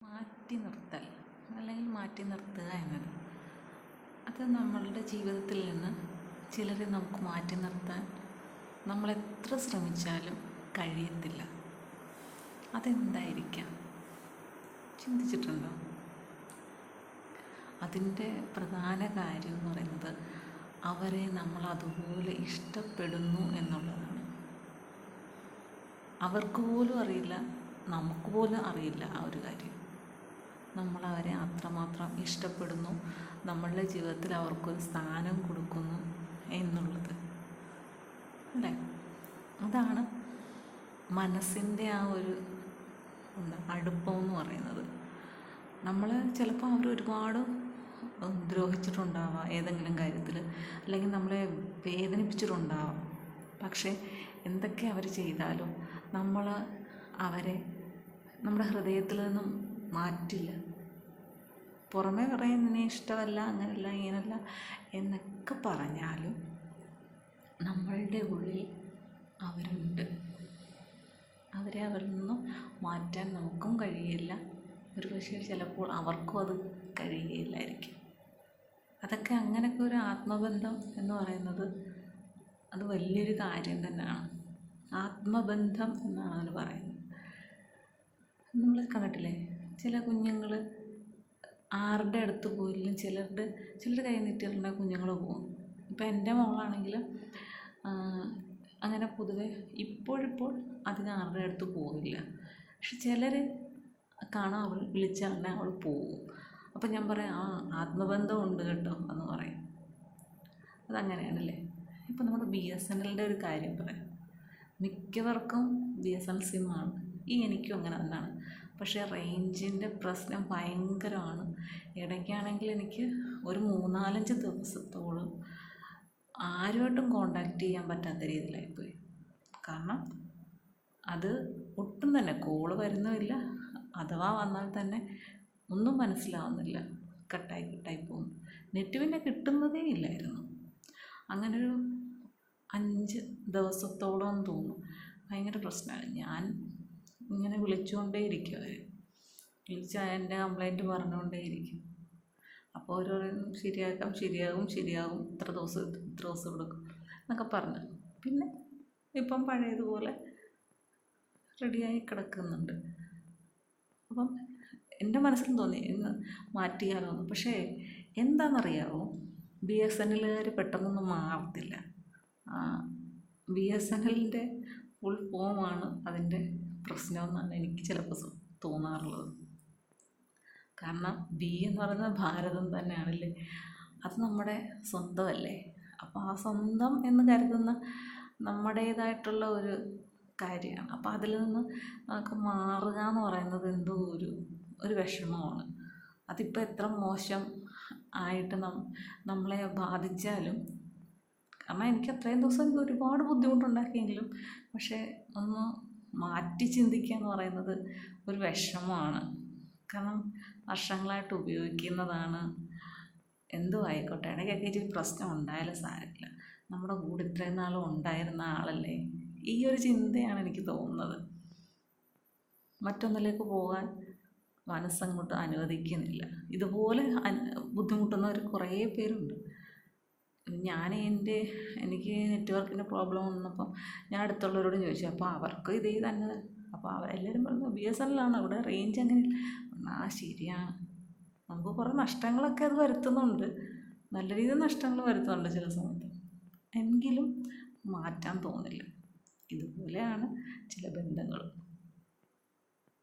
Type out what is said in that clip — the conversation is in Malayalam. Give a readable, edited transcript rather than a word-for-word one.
മാറ്റി നിർത്തൽ അല്ലെങ്കിൽ മാറ്റി നിർത്തുക എന്നത് അത് നമ്മളുടെ ജീവിതത്തിൽ നിന്ന് ചിലരെ നമുക്ക് മാറ്റി നിർത്താൻ നമ്മളെത്ര ശ്രമിച്ചാലും കഴിയത്തില്ല. അതെന്തായിരിക്കാം? ചിന്തിച്ചിട്ടുണ്ടോ? അതിൻ്റെ പ്രധാന കാര്യം എന്ന് പറയുന്നത് അവരെ നമ്മൾ അതുപോലെ ഇഷ്ടപ്പെടുന്നു എന്നുള്ളതാണ്. അവർക്ക് പോലും അറിയില്ല, നമുക്ക് പോലും അറിയില്ല ആ ഒരു കാര്യം. നമ്മളവരെ അത്രമാത്രം ഇഷ്ടപ്പെടുന്നു, നമ്മളുടെ ജീവിതത്തിൽ അവർക്കൊരു സ്ഥാനം കൊടുക്കുന്നു എന്നുള്ളത് അല്ലേ? അതാണ് മനസ്സിൻ്റെ ആ ഒരു അടുപ്പം എന്ന് പറയുന്നത്. നമ്മൾ ചിലപ്പോൾ അവർ ഒരുപാട് ദ്രോഹിച്ചിട്ടുണ്ടാവാം ഏതെങ്കിലും കാര്യത്തിൽ, അല്ലെങ്കിൽ നമ്മളെ വേദനിപ്പിച്ചിട്ടുണ്ടാവാം. പക്ഷേ എന്തൊക്കെ അവർ ചെയ്താലും നമ്മൾ അവരെ നമ്മുടെ ഹൃദയത്തിൽ നിന്നും മാറ്റില്ല. പുറമേ പറയാൻ നിന്നെ ഇഷ്ടമല്ല, അങ്ങനല്ല ഇങ്ങനല്ല എന്നൊക്കെ പറഞ്ഞാലും നമ്മളുടെ ഉള്ളിൽ അവരുണ്ട്. അവരെ അവരിൽ നിന്നും മാറ്റാൻ നമുക്കും കഴിയില്ല. ഒരുപക്ഷെ ചിലപ്പോൾ അവർക്കും അത് കഴിയുകയില്ലായിരിക്കും. അതൊക്കെ അങ്ങനെയൊക്കെ ഒരു ആത്മബന്ധം എന്ന് പറയുന്നത് അത് വലിയൊരു കാര്യം തന്നെയാണ്. ആത്മബന്ധം എന്നാണ് അതിന് പറയുന്നത്. നമ്മൾ കണ്ടിട്ടില്ലേ, ചില കുഞ്ഞുങ്ങൾ ആരുടെ അടുത്ത് പോയില്ല, ചിലരുടെ കൈ നീട്ടിയിട്ടുണ്ടെങ്കിൽ കുഞ്ഞുങ്ങൾ പോകും. ഇപ്പം എൻ്റെ മോളാണെങ്കിലും അങ്ങനെ പൊതുവെ ഇപ്പോഴിപ്പോൾ അധികം ആരുടെ അടുത്ത് പോകില്ല. പക്ഷെ ചിലർ കാണാൻ അവൾ വിളിച്ചാൽ തന്നെ അവൾ പോകും. അപ്പം ഞാൻ പറയും, ആത്മബന്ധം ഉണ്ട് കേട്ടോ എന്ന് പറയും. അതങ്ങനെയാണല്ലേ. ഇപ്പം നമ്മുടെ BSNLൻ്റെ ഒരു കാര്യം പറയാം. മിക്കവർക്കും BSNL സിമ്മാണ്. എനിക്കും അങ്ങനെ തന്നെയാണ്. പക്ഷേ റേഞ്ചിൻ്റെ പ്രശ്നം ഭയങ്കരമാണ്. ഇടയ്ക്കാണെങ്കിൽ എനിക്ക് ഒരു 3-4 ദിവസത്തോളം ആരുമായിട്ടും കോണ്ടാക്റ്റ് ചെയ്യാൻ പറ്റാത്ത രീതിയിലായിപ്പോയി. കാരണം അത് ഒട്ടും തന്നെ കോള് വരുന്നുമില്ല, അഥവാ വന്നാൽ തന്നെ ഒന്നും മനസ്സിലാവുന്നില്ല, കട്ടായി പോകുന്നു. നെറ്റ് പിന്നെ കിട്ടുന്നതേ ഇല്ലായിരുന്നു. അങ്ങനൊരു 5 ദിവസത്തോളം തോന്നുന്നു. ഭയങ്കര പ്രശ്നമാണ്. ഞാൻ ഇങ്ങനെ വിളിച്ചുകൊണ്ടേയിരിക്കും, വിളിച്ചാൽ എൻ്റെ കംപ്ലൈൻറ്റ് പറഞ്ഞുകൊണ്ടേയിരിക്കും. അപ്പോൾ ഓരോ ശരിയാകും ഇത്ര ദിവസം എടുക്കും എന്നൊക്കെ പറഞ്ഞു. പിന്നെ ഇപ്പം പഴയതുപോലെ റെഡിയായി കിടക്കുന്നുണ്ട്. അപ്പം എൻ്റെ മനസ്സിൽ തോന്നി എന്ന് മാറ്റിയാലോന്ന്. പക്ഷേ എന്താണെന്നറിയാമോ, BSNLകാർ പെട്ടെന്നൊന്നും മാറത്തില്ല. BSNLൻ്റെ ഫുൾ ഫോമാണ് അതിൻ്റെ പ്രശ്നമെന്നാണ് എനിക്ക് ചിലപ്പോൾ തോന്നാറുള്ളത്. കാരണം B എന്ന് പറയുന്നത് ഭാരതം തന്നെയാണല്ലേ, അത് നമ്മുടെ സ്വന്തമല്ലേ. അപ്പോൾ ആ സ്വന്തം എന്ന് കരുതുന്ന നമ്മുടേതായിട്ടുള്ള ഒരു കാര്യമാണ്. അപ്പോൾ അതിൽ നിന്ന് നമുക്ക് മാറുക എന്ന് പറയുന്നത് എന്തോ ഒരു വിഷമമാണ്. അതിപ്പോൾ എത്ര മോശം ആയിട്ട് നമ്മളെ ബാധിച്ചാലും, കാരണം എനിക്ക് അത്രയും ദിവസം എനിക്ക് ഒരുപാട് ബുദ്ധിമുട്ടുണ്ടാക്കിയെങ്കിലും പക്ഷേ ഒന്ന് മാറ്റി ചിന്തിക്കുക എന്ന് പറയുന്നത് ഒരു വിഷമമാണ്. കാരണം വർഷങ്ങളായിട്ട് ഉപയോഗിക്കുന്നതാണ്. എന്തും ആയിക്കോട്ടെ, ഇടയ്ക്കൊക്കെ ഇച്ചിരി പ്രശ്നം ഉണ്ടായാലും സാരമില്ല, നമ്മുടെ കൂടെ ഇത്രയും നാളും ഉണ്ടായിരുന്ന ആളല്ലേ. ഈ ഒരു ചിന്തയാണ് എനിക്ക് തോന്നുന്നത്. മറ്റൊന്നിലേക്ക് പോകാൻ മനസ്സങ്ങോട്ട് അനുവദിക്കുന്നില്ല. ഇതുപോലെ ബുദ്ധിമുട്ടുന്നവർ കുറേ പേരുണ്ട്. എനിക്ക് നെറ്റ്വർക്കിൻ്റെ പ്രോബ്ലം വന്നപ്പം ഞാൻ അടുത്തുള്ളവരോട് ചോദിച്ചു. അപ്പോൾ അവർക്ക് ഇതേ തന്നെ. അപ്പോൾ എല്ലാവരും പറഞ്ഞു BSNLാണ്, അവിടെ റേഞ്ച് അങ്ങനെ. ശരിയാണ്, നമുക്ക് കുറേ നഷ്ടങ്ങളൊക്കെ അത് വരുത്തുന്നുണ്ട്, നല്ല രീതിയിൽ നഷ്ടങ്ങൾ വരുത്തുന്നുണ്ട് ചില സമയത്ത്. എങ്കിലും മാറ്റാൻ തോന്നില്ല. ഇതുപോലെയാണ് ചില ബന്ധങ്ങൾ.